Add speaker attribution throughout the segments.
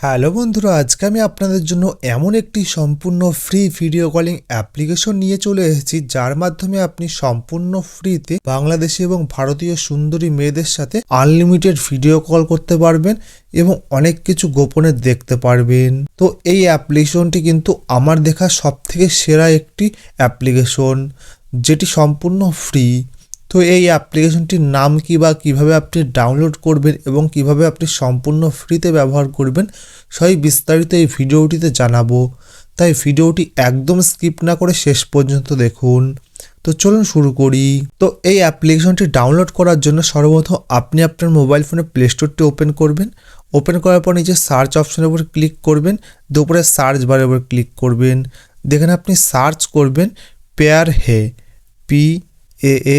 Speaker 1: Hello বন্ধুরা, আজকে আমি আপনাদের জন্য এমন একটি সম্পূর্ণ ফ্রি ভিডিও কলিং অ্যাপ্লিকেশন নিয়ে চলে এসেছি, যার মাধ্যমে আপনি সম্পূর্ণ ফ্রিতে বাংলাদেশি এবং ভারতীয় সুন্দরী মেয়েদের সাথে আনলিমিটেড ভিডিও কল করতে পারবেন এবং অনেক কিছু গোপনে দেখতে পারবেন। তো এই অ্যাপ্লিকেশনটি কিন্তু আমার দেখা সবথেকে সেরা একটি অ্যাপ্লিকেশন, যেটি সম্পূর্ণ ফ্রি। তো এই অ্যাপ্লিকেশনটির নাম কি বা কীভাবে আপনি ডাউনলোড করবেন এবং কিভাবে আপনি সম্পূর্ণ ফ্রিতে ব্যবহার করবেন সবই বিস্তারিত এই ভিডিওটিতে জানাবো, তাই ভিডিওটি একদম স্কিপ না করে শেষ পর্যন্ত দেখুন। তো চলুন শুরু করি। তো এই অ্যাপ্লিকেশনটি ডাউনলোড করার জন্য সর্বপ্রথম আপনি আপনার মোবাইল ফোনে প্লে স্টোরটি ওপেন করবেন। ওপেন করার পর নিচে সার্চ অপশনের উপর ক্লিক করবেন, দুপুরে সার্চ বারের উপর ক্লিক করবেন। দেখেন আপনি সার্চ করবেন পেয়ার হে, PAARHAI,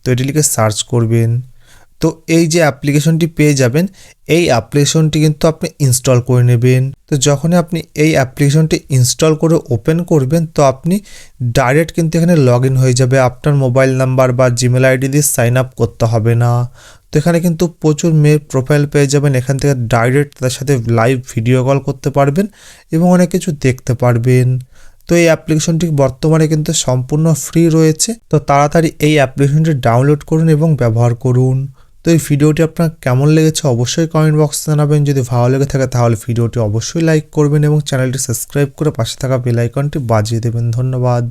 Speaker 1: তো এটি লিখে সার্চ করবেন। তো এই যে অ্যাপ্লিকেশনটি পেয়ে যাবেন, এই অ্যাপ্লিকেশনটি কিন্তু আপনি ইনস্টল করে নেবেন। তো যখনই আপনি এই অ্যাপ্লিকেশনটি ইনস্টল করে ওপেন করবেন, তো আপনি ডাইরেক্ট কিন্তু এখানে লগ ইন হয়ে যাবে। আপনার মোবাইল নাম্বার বা জিমেল আইডি দিয়ে সাইন আপ করতে হবে না। তো এখানে কিন্তু প্রচুর মেয়ের প্রোফাইল পেয়ে যাবেন। এখান থেকে ডাইরেক্ট তাদের সাথে লাইভ ভিডিও কল করতে পারবেন এবং অনেক কিছু দেখতে পারবেন। তো এই অ্যাপ্লিকেশনটি বর্তমানে কিন্তু সম্পূর্ণ ফ্রি রয়েছে। তো তাড়াতাড়ি এই অ্যাপ্লিকেশনটি ডাউনলোড করুন এবং ব্যবহার করুন। তো এই ভিডিওটি আপনার কেমন লেগেছে অবশ্যই কমেন্ট বক্সে জানাবেন। যদি ভালো লেগে থাকে তাহলে ভিডিওটি অবশ্যই লাইক করবেন এবং চ্যানেলটি সাবস্ক্রাইব করে পাশে থাকা বেল আইকনটি বাজিয়ে দেবেন। ধন্যবাদ।